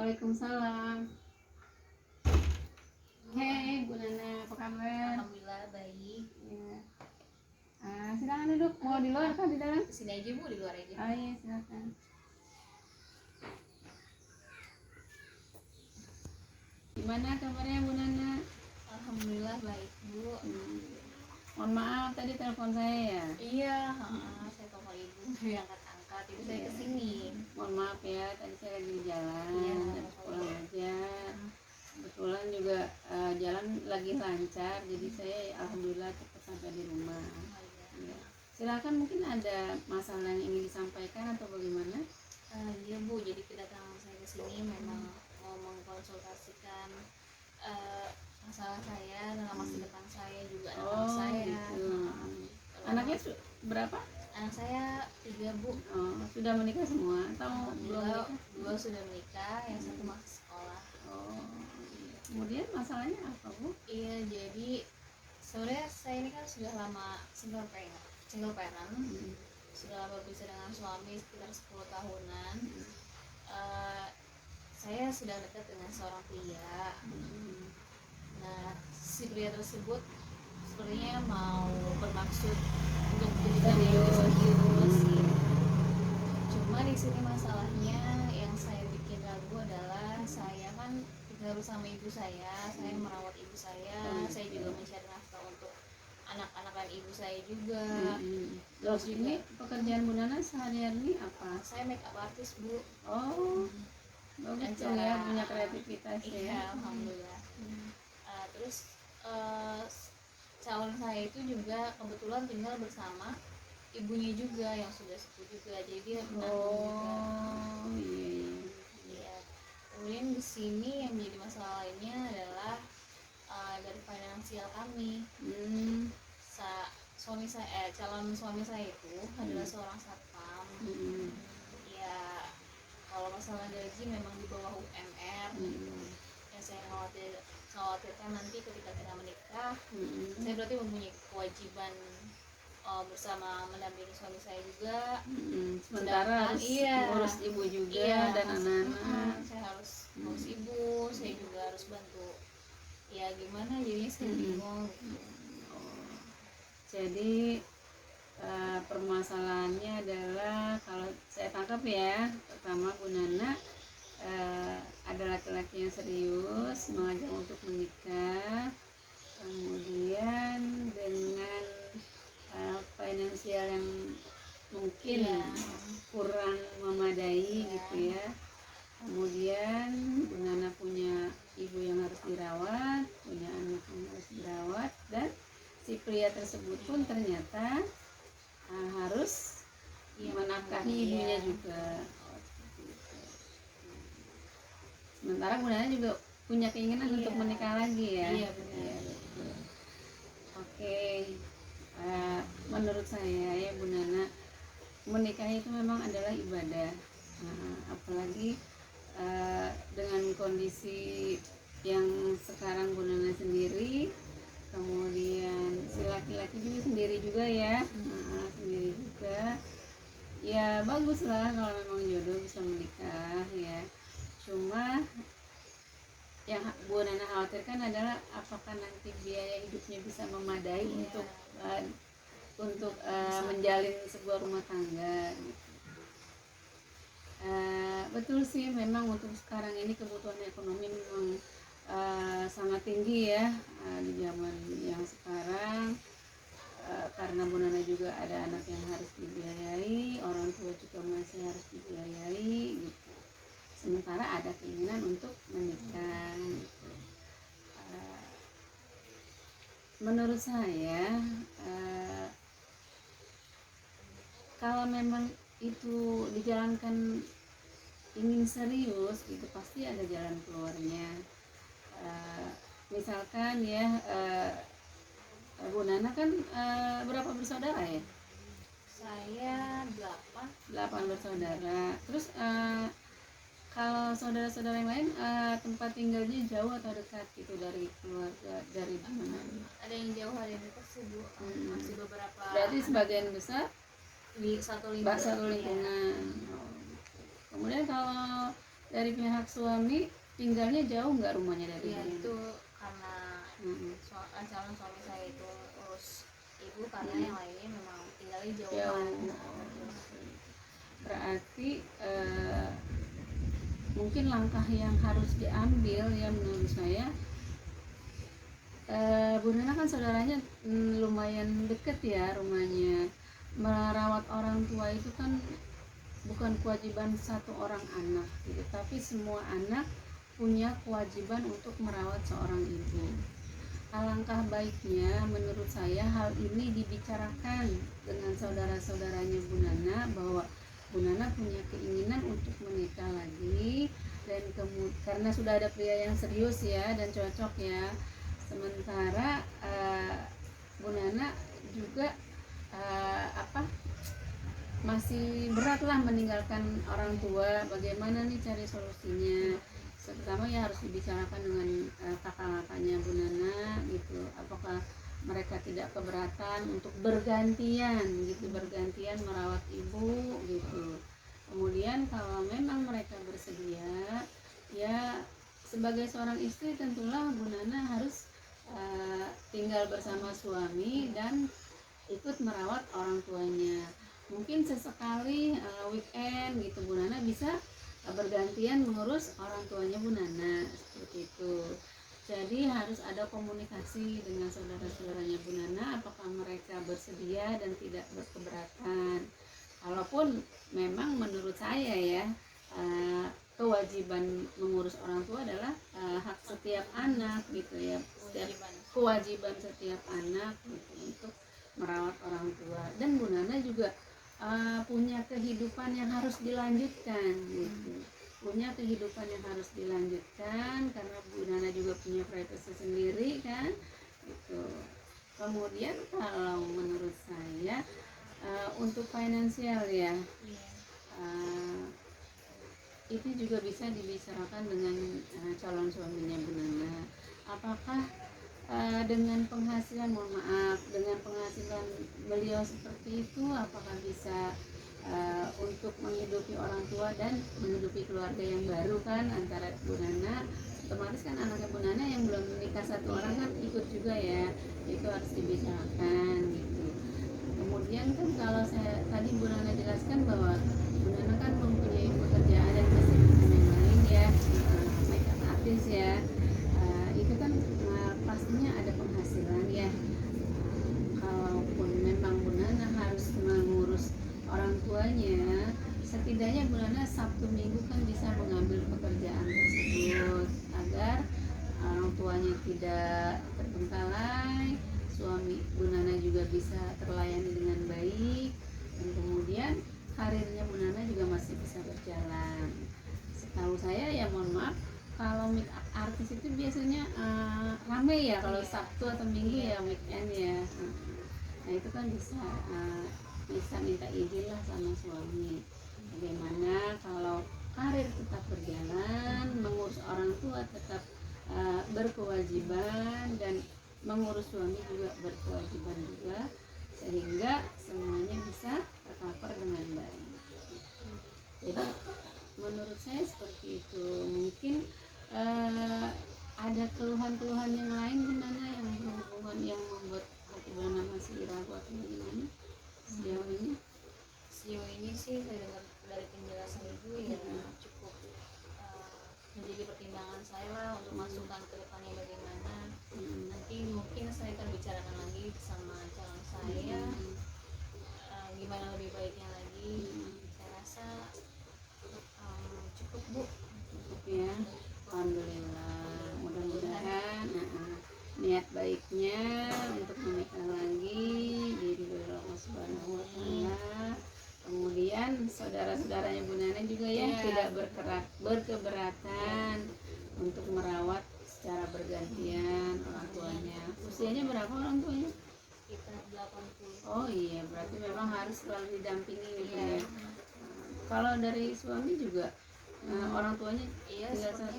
Waalaikumsalam. Hei Bu Nana, apa kabar? Alhamdulillah baik. Ya. Silakan duduk. Mau di luar atau di dalam? Sini aja Bu, di luar aja. Oh iya, silakan. Gimana kabarnya Bu Nana? Alhamdulillah baik Bu. Mohon maaf tadi telepon saya ya. Iya, saya telepon Ibu angkat-angkat itu saya kesini. Mohon maaf ya, tadi saya lagi di jalan. Iya, Pulang aja. Kebetulan juga jalan lagi lancar, jadi saya alhamdulillah cepat sampai di rumah. Ya. Silakan, mungkin ada masalah yang ingin disampaikan atau bagaimana? Iya Bu, jadi kedatangan saya ke sini memang mau mengkonsultasikan masalah saya tentang masa depan saya juga anak saya. Gitu. Anaknya berapa? Anak saya 3 Bu. Sudah menikah semua atau belum menikah? Dua sudah menikah, yang satu masih sekolah. Kemudian masalahnya apa Bu? Iya, jadi sebenarnya saya ini kan sudah lama single parent, sudah lama berpisah dengan suami sekitar 10 tahunan. Saya sudah dekat dengan seorang pria. Nah, si pria tersebut sepertinya mau bermaksud untuk menjadi serius. Cuma di sini masalahnya yang saya bikin ragu adalah saya kan tinggal bersama ibu saya merawat ibu saya juga mencari nafkah untuk anak-anak dan ibu saya juga. Terus ini pekerjaan Bu Nana sehari-hari apa? Saya make up artist Bu. Bagus dong ya, punya kreativitas ya. Iya, alhamdulillah. Terus calon saya itu juga kebetulan tinggal bersama ibunya juga yang sudah sepuh juga, jadi dia menanggung juga. Iya. Kemudian di sini yang menjadi masalah lainnya adalah dari finansial kami. Calon suami saya itu adalah seorang satpam. Ya, kalau masalah gaji memang di bawah UMR. Yang saya khawatirkan nanti ketika kita menikah, saya berarti mempunyai kewajiban bersama mendampingi suami saya juga. Sementara harus ngurus ibu juga dan anak-anak. Saya harus ngurus ibu, saya juga harus bantu. Ya gimana jadinya saya bingung. Jadi permasalahannya adalah, kalau saya tangkap ya, pertama Bu Nana ada laki-laki yang serius mengajak untuk menikah, kemudian dengan finansial yang mungkin kurang memadai gitu ya. Kemudian Bu Nana punya ibu yang harus dirawat, punya anak yang harus dirawat, dan si pria tersebut pun ternyata harus menafkahi ibunya juga. Sementara Bu Nana juga punya keinginan untuk menikah lagi ya. Iya benar. Oke. Menurut saya ya Bu Nana, menikah itu memang adalah ibadah. Apalagi dengan kondisi yang sekarang Bu Nana sendiri, kemudian si laki-laki juga sendiri juga ya, sendiri juga. Ya bagus lah kalau memang jodoh bisa menikah ya. Cuma yang Bu Nana khawatirkan adalah apakah nanti biaya hidupnya bisa memadai untuk menjalin sebuah rumah tangga gitu. Betul sih, memang untuk sekarang ini kebutuhan ekonomi memang sangat tinggi ya di zaman yang sekarang, karena Bu Nana juga ada anak yang harus dibiayai, orang tua juga masih harus dibiayai gitu. Sementara ada keinginan untuk menikah gitu. Menurut saya kalau memang itu dijalankan ingin serius gitu, pasti ada jalan keluarnya. Misalkan ya, Bu Nana kan berapa bersaudara ya? Saya 8 bersaudara. Terus kalau saudara-saudara yang lain tempat tinggalnya jauh atau dekat gitu dari keluarga, dari mana? Ada yang jauh, ada yang dekat sih Bu. Masih beberapa. Berarti sebagian besar di satu lingkungan. Kemudian kalau dari pihak suami tinggalnya jauh nggak rumahnya dari Ya Bu Nana? itu karena Mm-mm. calon suami saya itu urus ibu, karena yang lainnya memang tinggalnya Jauh. jauhan. Berarti mungkin langkah yang harus diambil ya menurut saya, Bu Nana kan saudaranya lumayan deket ya rumahnya. Merawat orang tua itu kan bukan kewajiban satu orang anak gitu, tapi semua anak punya kewajiban untuk merawat seorang ibu. Alangkah baiknya menurut saya hal ini dibicarakan dengan saudara-saudaranya Bu Nana, bahwa Bu Nana punya keinginan untuk menikah lagi, dan karena sudah ada pria yang serius ya dan cocok ya. Sementara Bu Nana juga masih berat lah meninggalkan orang tua. Bagaimana nih cari solusinya? Terutama ya harus dibicarakan dengan kakak-kakaknya Bu Nana gitu. Apakah mereka tidak keberatan untuk bergantian gitu, bergantian merawat ibu gitu. Kemudian kalau memang mereka bersedia, ya sebagai seorang istri tentulah Bu Nana harus tinggal bersama suami dan ikut merawat orang tuanya. Mungkin sesekali weekend gitu Bu Nana bisa bergantian mengurus orang tuanya Bu Nana, seperti itu. Jadi harus ada komunikasi dengan saudara-saudaranya Bu Nana, apakah mereka bersedia dan tidak berkeberatan. Kalaupun memang menurut saya ya, kewajiban mengurus orang tua adalah hak setiap anak gitu ya, kewajiban setiap anak gitu, untuk merawat orang tua. Dan Bu Nana juga punya kehidupan yang harus dilanjutkan gitu, punya kehidupan yang harus dilanjutkan karena Bu Nana juga punya privasi sendiri kan gitu. Kemudian kalau menurut saya untuk finansial ya, itu juga bisa dibicarakan dengan calon suaminya Bu Nana. Apakah dengan penghasilan, mohon maaf, dengan penghasilan beliau seperti itu, apakah bisa untuk menghidupi orang tua dan menghidupi keluarga yang baru kan antara Bu Nana, otomatis kan anaknya Bu Nana yang belum menikah satu orang kan ikut juga ya, itu harus dibicarakan gitu. Kemudian kan kalau saya tadi Bu Nana jelaskan bahwa Bu Nana kan mempunyai pekerjaan dan kesibukan yang lain ya, makeup artis ya, itu kan pastinya ada penghasilan ya. Kalaupun memang Bu Nana harus mengurus orang tuanya, setidaknya Bu Nana Sabtu Minggu kan bisa mengambil pekerjaan tersebut agar orang tuanya tidak terbengkalai, suami Bu Nana juga bisa terlayani dengan baik, dan kemudian karirnya Bu Nana juga masih bisa berjalan. Setahu saya ya, mohon maaf, kalau make up artis itu biasanya rame ya kalau Sabtu atau Minggu ya, weekend ya. Nah itu kan bisa minta izin lah sama suami. Bagaimana kalau karir tetap berjalan, mengurus orang tua tetap berkewajiban, dan mengurus suami juga berkewajiban juga, sehingga semuanya bisa tercover dengan baik. Jadi menurut saya seperti itu. Mungkin ada keluhan-keluhan yang lain gimana yang berhubungan, yang membuat hati Bu Nana masih ragu atau gimana sejauh ini? Sejauh ini sih saya dengar dari penjelasan ibu ya cukup menjadi pertimbangan saya lah untuk masukan ke depannya bagaimana. Nanti mungkin saya akan bicarakan lagi sama calon saya gimana lebih baiknya lagi. Saya rasa cukup Bu. Cukup ya, alhamdulillah. Mudah-mudahan niat baiknya untuk menikah lagi diridhoi Allah Subhanahu wa Ta'ala. Kemudian saudara-saudaranya Bu Nana juga ya tidak berkeberatan untuk merawat secara bergantian orang tuanya. Usianya berapa orang tuanya? Kita 80. Oh iya, berarti memang harus selalu didampingi gitu ya. Kalau dari suami juga orang tuanya tinggal satu.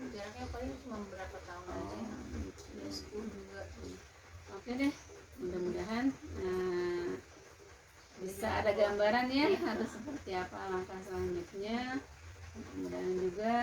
Jaraknya paling cuma berapa tahun aja. Ya 10 juga. Oke deh, mudah-mudahan bisa ada gambaran ya harus seperti apa langkah selanjutnya. Mudah-mudahan juga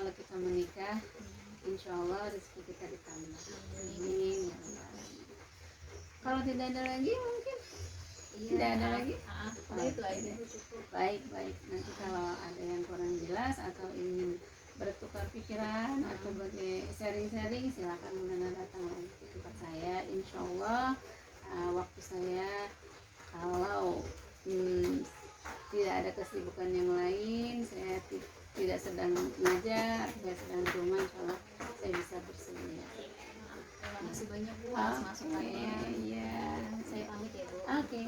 kalau kita menikah, insya Allah rezeki kita ditambah. Amin. Ya Allah. Kalau tidak ada lagi mungkin tidak ada lagi. Udah itu aja. Baik. Nanti kalau ada yang kurang jelas atau ingin bertukar pikiran atau bagi sharing-sharing, silakan benar datang lagi ke tempat saya. Insya Allah waktu saya kalau tidak ada kesibukan yang lain, saya tidak sedang ngajar, saya sedang di rumah, insya Allah saya bisa bersedia. Terima kasih banyak Bu atas masukannya. Iya. Saya pamit ya Bu. Oke.